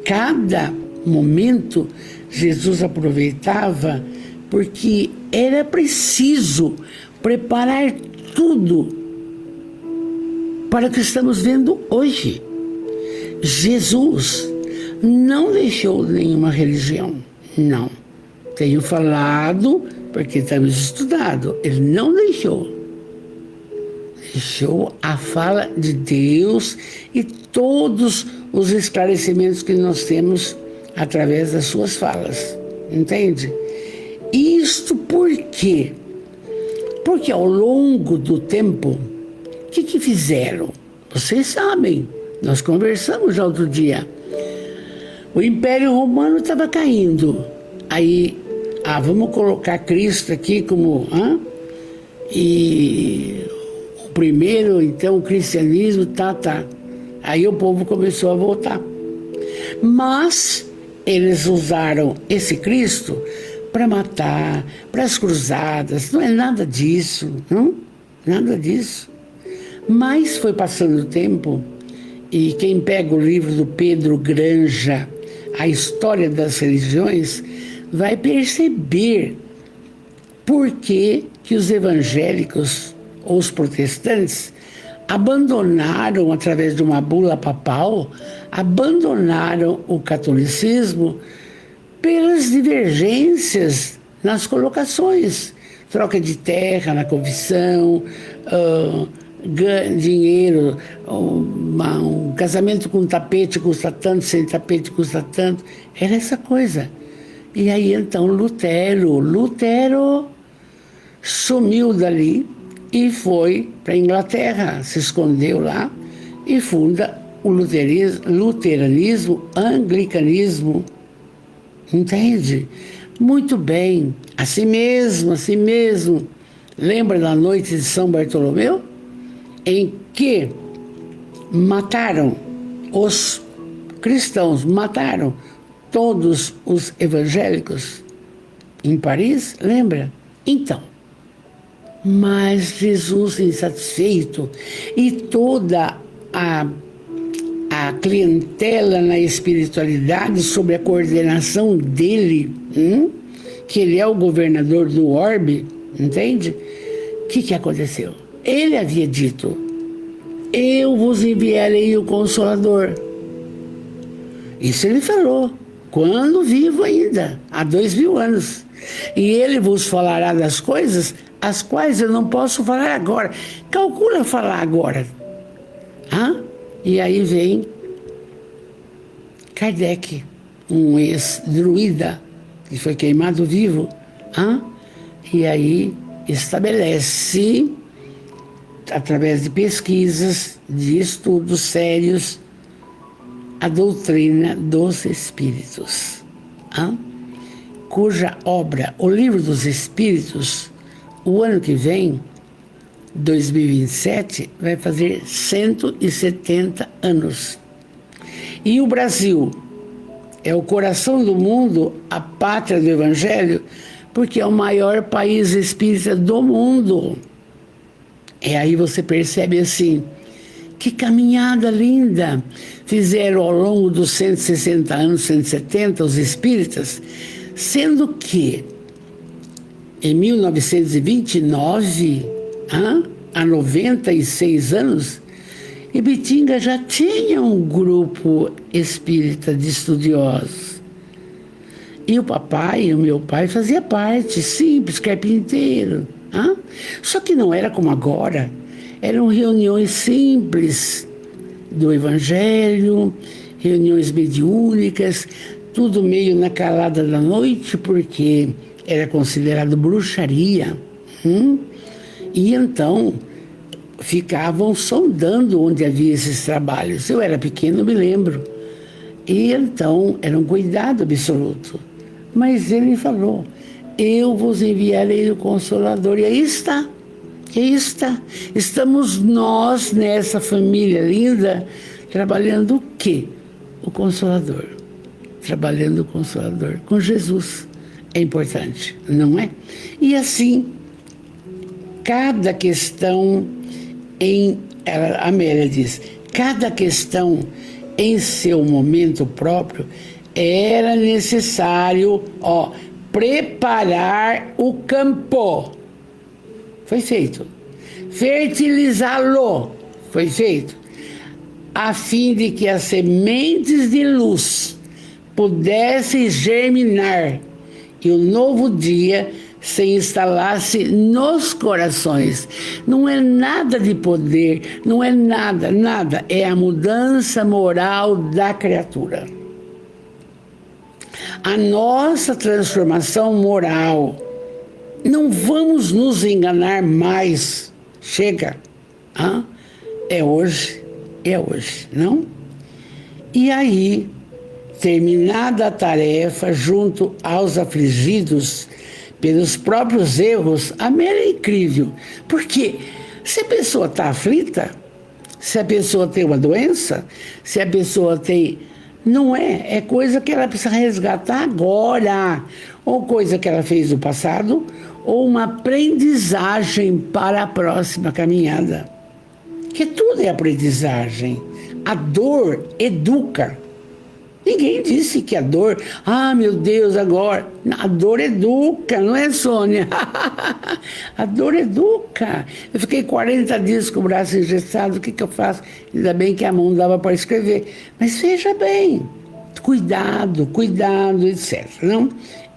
cada momento Jesus aproveitava, porque era preciso preparar tudo para o que estamos vendo hoje. Jesus não deixou nenhuma religião, não. Tenho falado porque temos estudado. Ele não deixou. Deixou a fala de Deus e todos os esclarecimentos que nós temos através das suas falas. Entende? Isto por quê? Porque ao longo do tempo, o que fizeram? Vocês sabem, Nós conversamos já outro dia. O Império Romano estava caindo. Aí, vamos colocar Cristo aqui como... E o primeiro, então, o cristianismo, tá. Aí o povo começou a voltar. Mas eles usaram esse Cristo para matar, para as cruzadas. Não é nada disso, não? Nada disso. Mas foi passando o tempo, e quem pega o livro do Pedro Granja, A História das Religiões, vai perceber por que os evangélicos ou os protestantes abandonaram, através de uma bula papal, abandonaram o catolicismo pelas divergências nas colocações. Troca de terra na confissão, dinheiro, um casamento com tapete custa tanto, sem tapete custa tanto. Era essa coisa. E aí então Lutero sumiu dali e foi para a Inglaterra, se escondeu lá e funda o luteranismo, anglicanismo. Entende? Muito bem, assim mesmo. Lembra da noite de São Bartolomeu? Em que mataram os cristãos, mataram todos os evangélicos em Paris, lembra? Então, mas Jesus insatisfeito e toda a clientela na espiritualidade sob a coordenação dele, que ele é o governador do orbe, entende? O que aconteceu? Ele havia dito: eu vos enviarei o Consolador. Isso ele falou, quando vivo ainda, há 2000 anos. E ele vos falará das coisas as quais eu não posso falar agora. Calcula falar agora. E aí vem Kardec, um ex-druida, que foi queimado vivo. E aí estabelece, através de pesquisas, de estudos sérios, a doutrina dos Espíritos, cuja obra, o Livro dos Espíritos, o ano que vem, 2027, vai fazer 170 anos. E o Brasil é o coração do mundo, a pátria do Evangelho, porque é o maior país espírita do mundo. E aí você percebe assim, que caminhada linda fizeram ao longo dos 160 anos, 170, os espíritas, sendo que em 1929, há 96 anos, Ibitinga já tinha um grupo espírita de estudiosos. E o meu pai fazia parte, simples, carpinteiro. Só que não era como agora. Eram reuniões simples do Evangelho, reuniões mediúnicas, tudo meio na calada da noite, porque era considerado bruxaria. E então ficavam sondando onde havia esses trabalhos. Eu era pequeno, me lembro. E então era um cuidado absoluto. Mas ele falou: eu vos enviarei o Consolador. E aí está. Estamos nós, nessa família linda, trabalhando o quê? O Consolador. Trabalhando o Consolador com Jesus. É importante, não é? E assim, cada questão a Amélia diz, cada questão em seu momento próprio era necessário, preparar o campo. Foi feito. Fertilizá-lo. Foi feito. A fim de que as sementes de luz pudessem germinar e o novo dia se instalasse nos corações. Não é nada de poder, não é nada. É a mudança moral da criatura. A nossa transformação moral. Não vamos nos enganar mais. Chega. É hoje. é hoje, não? E aí, terminada a tarefa, junto aos afligidos pelos próprios erros, Amélia é incrível. Porque se a pessoa está aflita, se a pessoa tem uma doença, se a pessoa tem... Não é coisa que ela precisa resgatar agora. Ou coisa que ela fez no passado, ou uma aprendizagem para a próxima caminhada. Que tudo é aprendizagem. A dor educa. Ninguém disse que a dor... Ah, meu Deus, agora... A dor educa, não é, Sônia? A dor educa. Eu fiquei 40 dias com o braço engessado, o que eu faço? Ainda bem que a mão dava para escrever. Mas veja bem, cuidado, etc. Não?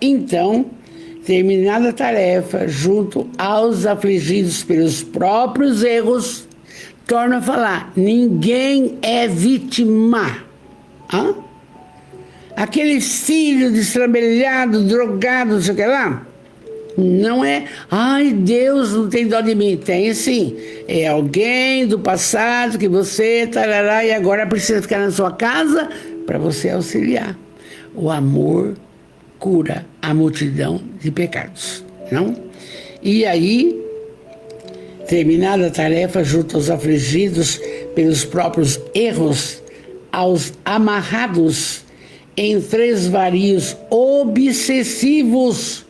Então, terminada a tarefa, junto aos afligidos pelos próprios erros, torna a falar, ninguém é vítima. Hã? Aquele filho destrambelhado, drogado, não sei o que lá, não é, ai, Deus não tem dó de mim. Tem sim, é alguém do passado que você, tarará, e agora precisa ficar na sua casa para você auxiliar. O amor cura a multidão de pecados, não? E aí, terminada a tarefa, junto aos afligidos pelos próprios erros, aos amarrados em 3 varios obsessivos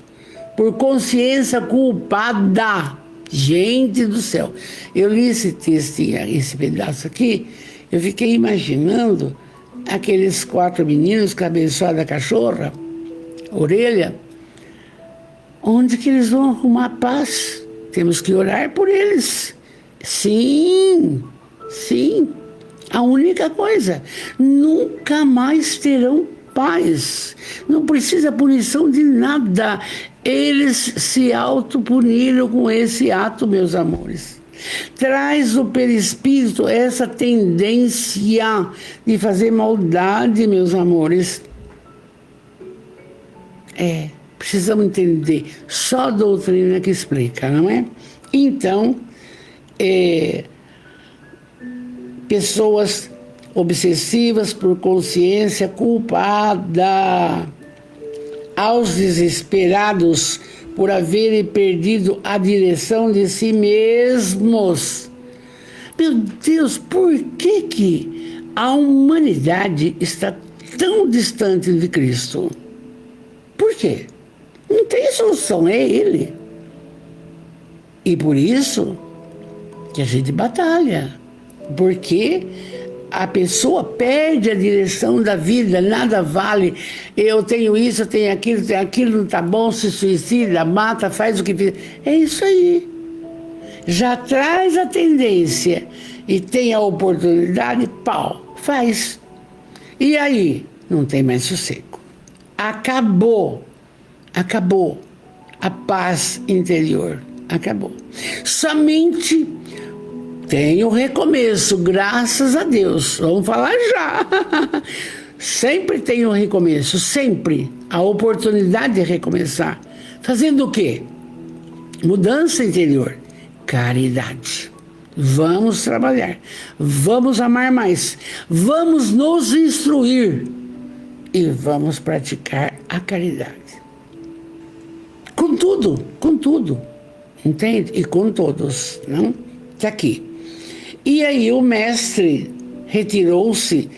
por consciência culpada. Gente do céu, eu li esse textinho, esse pedaço aqui, eu fiquei imaginando aqueles 4 meninos com a abençoada cachorra, orelha, onde que eles vão arrumar paz? Temos que orar por eles. Sim, sim. A única coisa, nunca mais terão paz. Não precisa punição de nada. Eles se autopuniram com esse ato, meus amores. Traz o perispírito essa tendência de fazer maldade, meus amores. Precisamos entender. Só a doutrina que explica, não é? Então, pessoas obsessivas por consciência culpada, aos desesperados por haverem perdido a direção de si mesmos. Meu Deus, por que a humanidade está tão distante de Cristo? Por quê? Não tem solução, é Ele. E por isso que a gente batalha. Porque a pessoa perde a direção da vida, nada vale. Eu tenho isso, eu tenho aquilo, não tá bom, se suicida, mata, faz o que fizer. É isso aí. Já traz a tendência e tem a oportunidade, pau, faz. E aí? Não tem mais sossego. Acabou a paz interior. Acabou. Somente tem o recomeço, graças a Deus. Vamos falar já. Sempre tem um recomeço, sempre. A oportunidade de recomeçar. Fazendo o quê? Mudança interior. Caridade. Vamos trabalhar. Vamos amar mais. Vamos nos instruir. E vamos praticar a caridade. Com tudo. Entende? E com todos, não? Está aqui. E aí o mestre retirou-se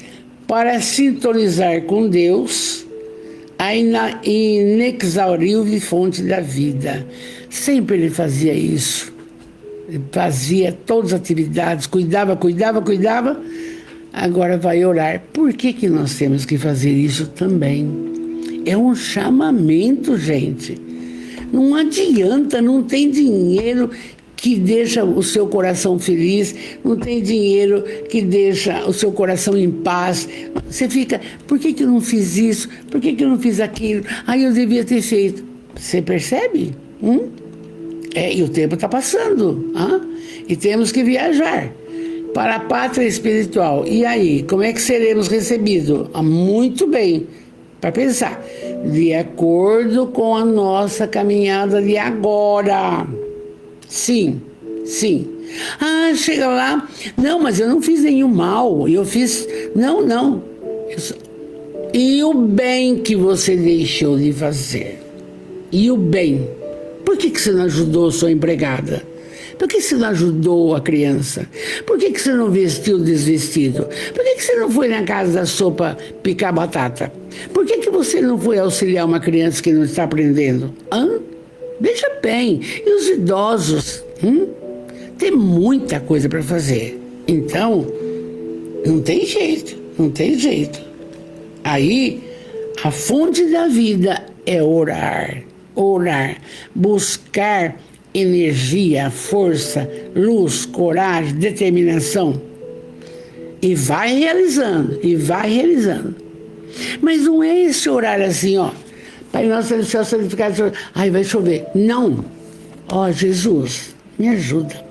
para sintonizar com Deus, a inexaurível fonte da vida. Sempre ele fazia isso. Ele fazia todas as atividades, cuidava. Agora vai orar. Por que nós temos que fazer isso também? É um chamamento, gente. Não adianta, não tem dinheiro que deixa o seu coração feliz, não tem dinheiro que deixa o seu coração em paz. Você fica, por que eu não fiz isso? Por que eu não fiz aquilo? Eu devia ter feito. Você percebe? E o tempo está passando. E temos que viajar para a pátria espiritual. E aí, como é que seremos recebidos? Muito bem, para pensar. De acordo com a nossa caminhada de agora. Sim. Ah, chega lá, não, mas eu não fiz nenhum mal, eu fiz... Não, não. E o bem que você deixou de fazer? E o bem? Por que você não ajudou sua empregada? Por que você não ajudou a criança? Por que você não vestiu o desvestido? Por que você não foi na casa da sopa picar batata? Por que você não foi auxiliar uma criança que não está aprendendo? Hã? Veja bem, e os idosos? Tem muita coisa para fazer. Então, não tem jeito, não tem jeito. Aí, a fonte da vida é orar, orar, buscar energia, força, luz, coragem, determinação. E vai realizando, e vai realizando. Mas não é esse horário assim, ó. Pai nosso, no céu, santificado. Ai, vai chover. Não. Ó, Jesus, me ajuda.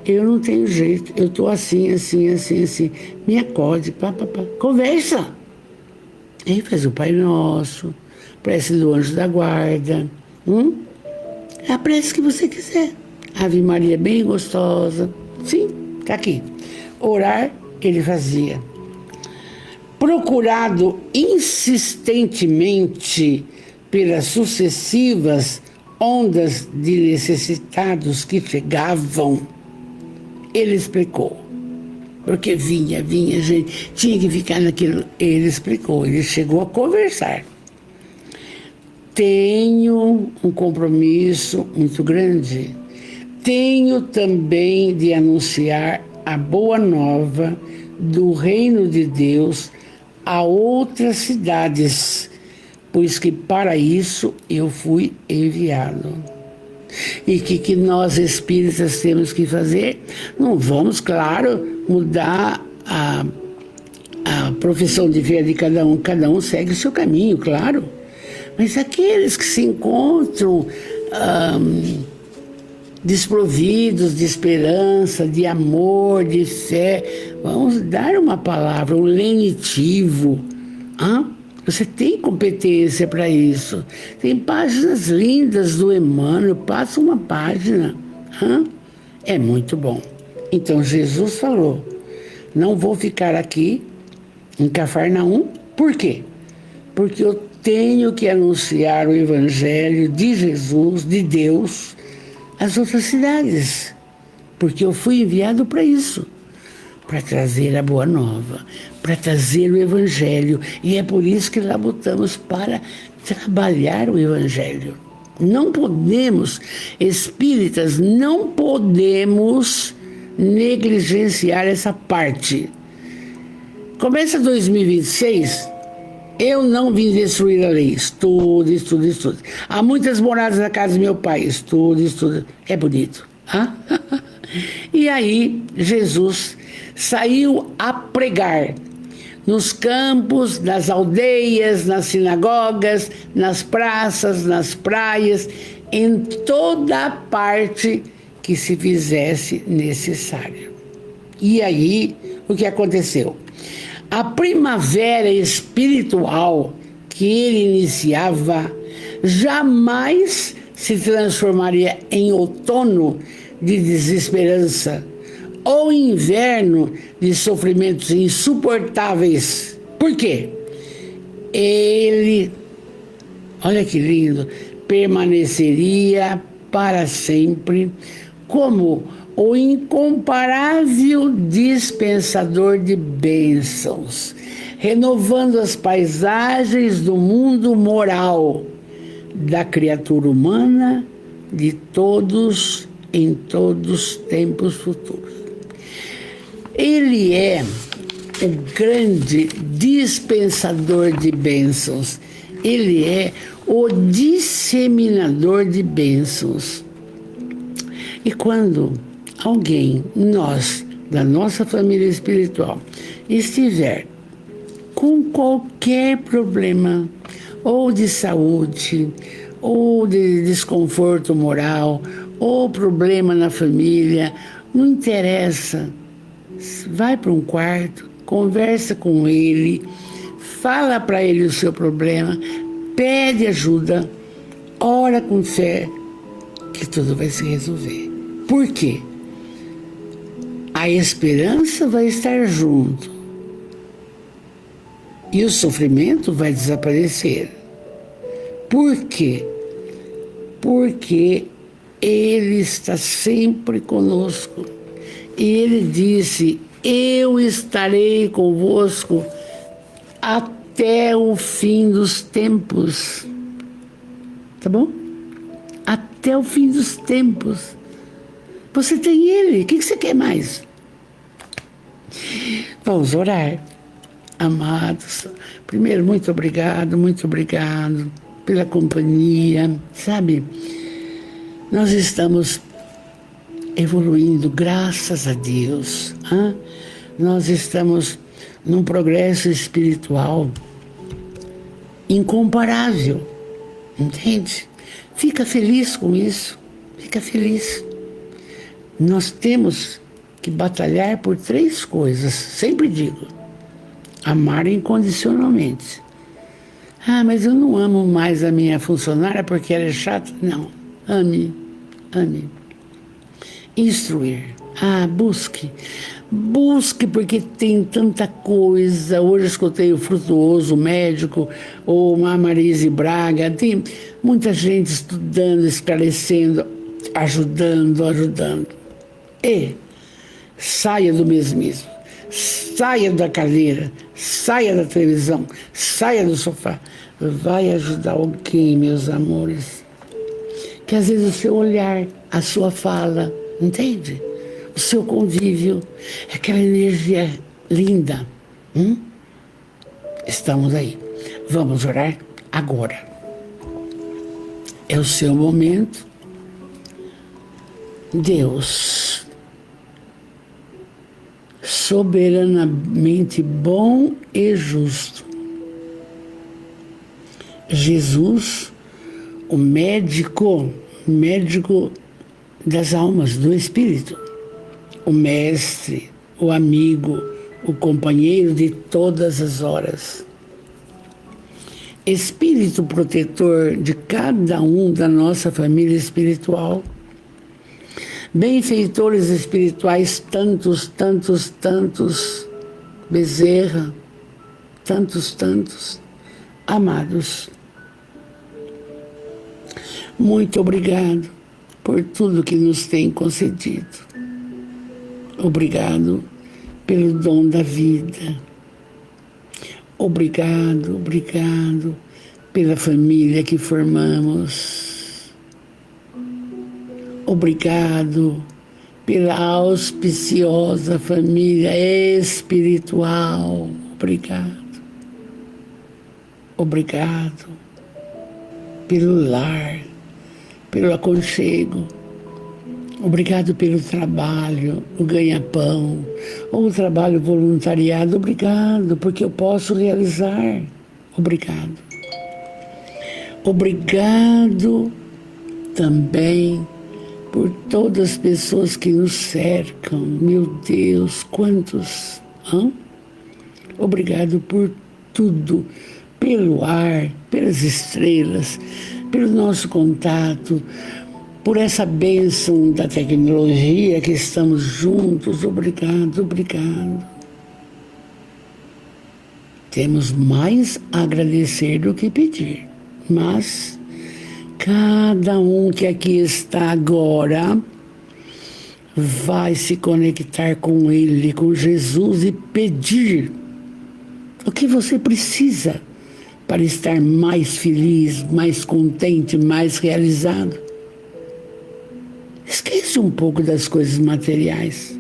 Eu não tenho jeito. Eu tô assim, assim, assim, assim. Me acorde, pá, pá, pá. Conversa. Aí faz o Pai Nosso, prece do anjo da guarda. A prece que você quiser. Ave Maria bem gostosa. Sim, tá aqui. Orar, ele fazia. Procurado insistentemente pelas sucessivas ondas de necessitados que chegavam, ele explicou. Porque vinha, gente, tinha que ficar naquilo. Ele explicou, ele chegou a conversar. Tenho um compromisso muito grande. Tenho também de anunciar a boa nova do reino de Deus a outras cidades, pois que para isso eu fui enviado. E que nós espíritas temos que fazer? Não vamos, claro, mudar a profissão de fé de cada um segue o seu caminho, claro. Mas aqueles que se encontram desprovidos de esperança, de amor, de fé, vamos dar uma palavra, um lenitivo. Você tem competência para isso. Tem páginas lindas do Emmanuel, passa uma página. É muito bom. Então Jesus falou, não vou ficar aqui em Cafarnaum. Por quê? Porque eu tenho que anunciar o Evangelho de Jesus, de Deus, às outras cidades. Porque eu fui enviado para isso. Para trazer a boa nova, para trazer o Evangelho. E é por isso que lá botamos para trabalhar o Evangelho. Não podemos, espíritas, não podemos negligenciar essa parte. Começa 2026, eu não vim destruir a lei. Estudo, estudo, estudo. Há muitas moradas na casa do meu pai. Estudo, estudo. É bonito. E aí, Jesus saiu a pregar nos campos, nas aldeias, nas sinagogas, nas praças, nas praias, em toda parte que se fizesse necessário. E aí, o que aconteceu? A primavera espiritual que ele iniciava jamais se transformaria em outono de desesperança ou inverno de sofrimentos insuportáveis. Por quê? Ele, olha que lindo, permaneceria para sempre como o incomparável dispensador de bênçãos, renovando as paisagens do mundo moral, da criatura humana, de todos, em todos os tempos futuros. Ele é o grande dispensador de bênçãos. Ele é o disseminador de bênçãos. E quando alguém, nós, da nossa família espiritual, estiver com qualquer problema, ou de saúde, ou de desconforto moral, ou problema na família, não interessa. Vai para um quarto, conversa com ele, fala para ele o seu problema, pede ajuda, ora com fé, que tudo vai se resolver. Por quê? a esperança vai estar junto e o sofrimento vai desaparecer. Por quê? Porque Ele está sempre conosco. E Ele disse: eu estarei convosco até o fim dos tempos. Tá bom? Até o fim dos tempos. Você tem Ele. O que você quer mais? Vamos orar. Amados, primeiro, muito obrigado pela companhia, sabe? Nós estamos evoluindo, graças a Deus. Hein? Nós estamos num progresso espiritual incomparável, entende? Fica feliz com isso, fica feliz. Nós temos que batalhar por 3 coisas, sempre digo. Amar incondicionalmente. Ah, mas eu não amo mais a minha funcionária porque ela é chata. Não, ame. Instruir. Ah, busque porque tem tanta coisa. Hoje eu escutei o Frutuoso, o médico, ou a Marise Braga. Tem muita gente estudando, esclarecendo, ajudando. E saia do mesmismo. Saia da cadeira, saia da televisão, saia do sofá. Vai ajudar alguém, meus amores. Que às vezes o seu olhar, a sua fala, entende? O seu convívio, aquela energia linda. Estamos aí. Vamos orar agora. É o seu momento. Deus, soberanamente bom e justo. Jesus, o médico das almas, do Espírito, o mestre, o amigo, o companheiro de todas as horas. Espírito protetor de cada um da nossa família espiritual. Benfeitores espirituais, tantos, Bezerra, tantos, amados. Muito obrigado por tudo que nos tem concedido. Obrigado pelo dom da vida. Obrigado pela família que formamos. Obrigado pela auspiciosa família espiritual. Obrigado pelo lar, pelo aconchego. Obrigado pelo trabalho, o ganha-pão, ou o trabalho voluntariado. Obrigado, porque eu posso realizar. Obrigado também por todas as pessoas que nos cercam. Meu Deus, quantos! Obrigado por tudo, pelo ar, pelas estrelas, pelo nosso contato, por essa bênção da tecnologia que estamos juntos. Obrigado. Temos mais a agradecer do que pedir, mas cada um que aqui está agora vai se conectar com Ele, com Jesus, e pedir o que você precisa para estar mais feliz, mais contente, mais realizado. Esqueça um pouco das coisas materiais.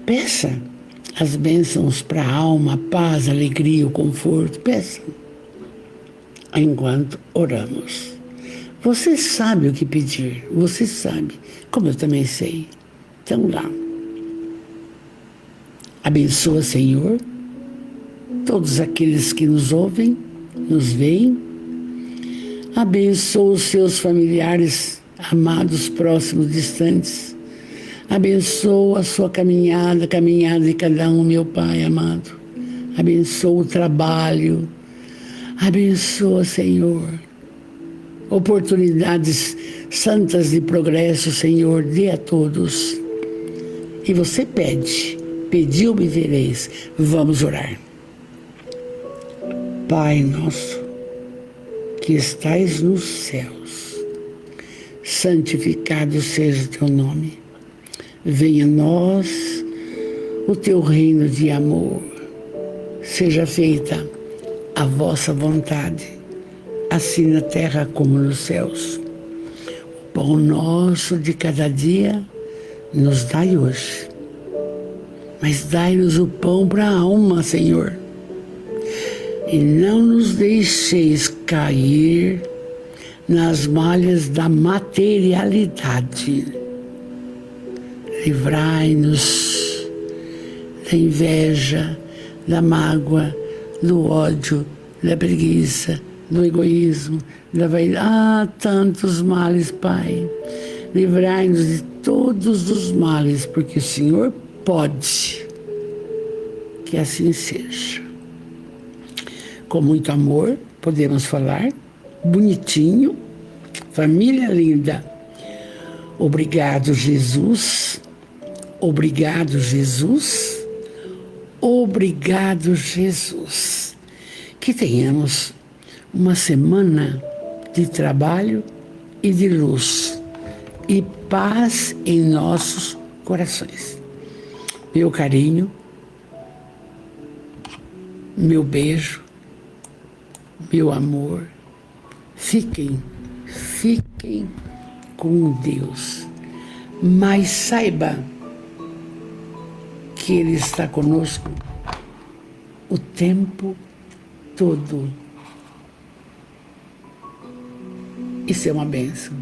Peça as bênçãos para a alma, a paz, a alegria, o conforto. Peça. Enquanto oramos. Você sabe o que pedir. Você sabe, como eu também sei. Então lá. Abençoa, Senhor, todos aqueles que nos ouvem, nos veem. Abençoa os seus familiares amados, próximos, distantes. Abençoa a sua caminhada, a caminhada de cada um, meu Pai amado. Abençoa o trabalho. Abençoa, Senhor, oportunidades santas de progresso, Senhor, dê a todos. E você pede, pediu-me vereis. Vamos orar. Pai nosso, que estais nos céus, santificado seja o teu nome. Venha a nós o teu reino de amor. Seja feita a vossa vontade, assim na terra como nos céus. O pão nosso de cada dia nos dai hoje. Mas dai-nos o pão para a alma, Senhor. E não nos deixeis cair nas malhas da materialidade. Livrai-nos da inveja, da mágoa, do ódio, da preguiça, do egoísmo, da vaidade. Tantos males, Pai. Livrai-nos de todos os males, porque o Senhor pode. Que assim seja. Com muito amor, podemos falar, bonitinho, família linda. Obrigado, Jesus. Obrigado, Jesus. Obrigado, Jesus. Que tenhamos uma semana de trabalho e de luz e paz em nossos corações. Meu carinho, meu beijo, meu amor, fiquem com Deus, mas saiba que Ele está conosco o tempo todo. Isso é uma bênção.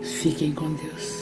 Fiquem com Deus.